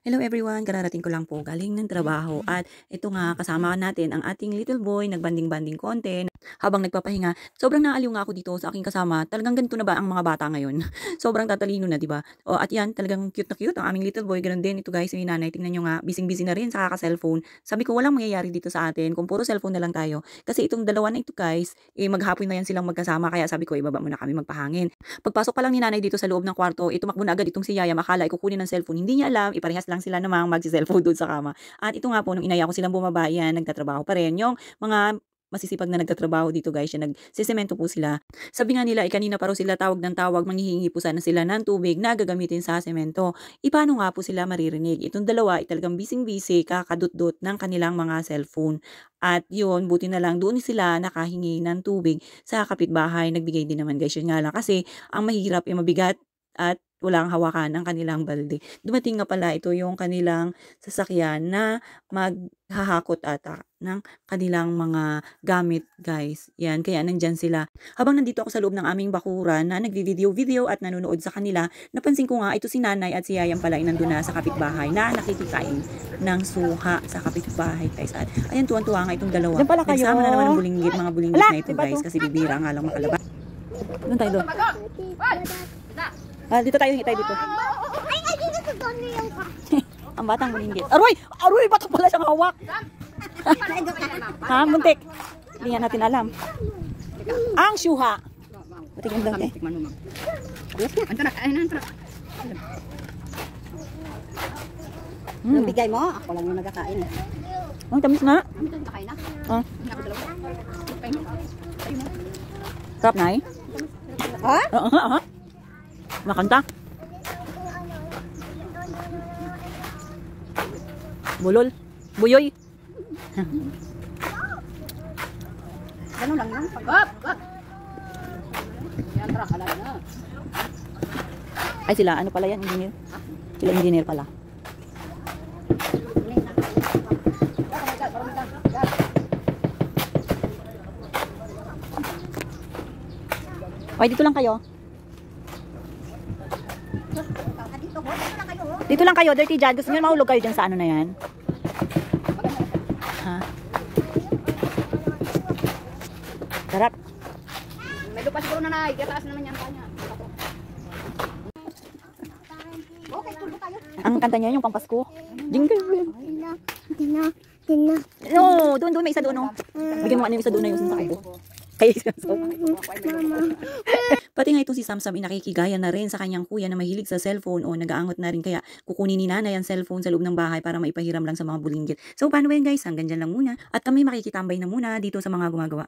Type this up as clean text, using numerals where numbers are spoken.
Hello everyone, kararating ko lang po galing ng trabaho at ito nga kasama natin ang ating little boy, nagbanding-banding konti habang nagpapahinga. Sobrang naaliw nga ako dito sa aking kasama. Talagang ganito na ba ang mga bata ngayon? Sobrang tatalino na, 'di ba? O at 'yan, talagang cute na cute ang aming little boy. Ganun din ito guys, yung nanay. Tingnan niyo nga, busy-busy na rin sa kaka-cellphone. Sabi ko walang mangyayari dito sa atin kung puro cellphone na lang tayo. Kasi itong dalawa na ito guys, maghapon na yan silang magkasama kaya sabi ko ibaba muna kami magpahangin. Pagpasok pa lang ni nanay dito sa loob ng kwarto, tumakbo na agad itong si Yaya, akala kukunin ng cellphone. Hindi niya alam, iparehas lang sila namang magsi-cellphone doon sa kama. At ito nga po, nung inaya ko silang bumaba, yan, nagtatrabaho pa rin. Yung mga masisipag na nagtatrabaho dito guys, yan, nagsisemento po sila. Sabi nga nila, kanina pa raw sila tawag ng tawag, manghihingi po sana sila ng tubig na gagamitin sa semento. Paano nga po sila maririnig? Itong dalawa, talagang busy-busy, kakadut-dut ng kanilang mga cellphone. At yun, buti na lang doon sila nakahingi ng tubig sa kapitbahay. Nagbigay din naman guys, yun nga lang. Kasi ang mahirap, mabigat at walang hawakan ang kanilang balde. Dumating nga pala ito yung kanilang sasakyan na maghahakot ata ng kanilang mga gamit guys. Yan, kaya nandyan sila. Habang nandito ako sa loob ng aming bakuran na nagvi-video at nanonood sa kanila, napansin ko nga ito si nanay at si yayang pala nandun na sa kapitbahay na nakikikain ng suha sa kapitbahay guys. At ayan, tuwan-tuwa nga itong dalawa. Nagsama na naman ng bulinggit, mga bulinggit na ito guys kasi bibira nga lang makalabas. Doon tayo doon. Dito tayo, tayo dito. Ay, dito sa doon yung Ang batang bulinggit. Aroy! Aroy! Ba't pala siyang hawak? Ha? Muntik. Hindi nga natin alam. Ang syuha. Patingin doon eh. Nabigay mo, ako lang yung nagkakain. Ang tamis nga. Sarap na eh. Ha? Oo. Makanta. Bulol. Buyoy. Ganun lang yan. Ay sila, ano pala yan? Engineer? Sila engineer pala. Ay, dito lang kayo. Dito lang kayo, Dirty Jad. Gusto niyo mahulog kayo dyan sa ano na yan? Ha? Sarap. May lupa siguro na nai. Kaya taas naman yan kanya. Okay, tulog tayo. Ang kanta niya yung Pampasko. Jingle bell. Tina. No, doon may isa doon. Bigyan mo ano yung isa doon na yung sa kubo. Kaya pati nga itong si Samsam nakikigaya na rin sa kanyang kuya na mahilig sa cellphone o nag-aangot na rin kaya kukunin ni nanay ang cellphone sa loob ng bahay para maipahiram lang sa mga bulinggit. So paano ba yan guys? Hanggang dyan lang muna at kami makikitambay na muna dito sa mga gumagawa.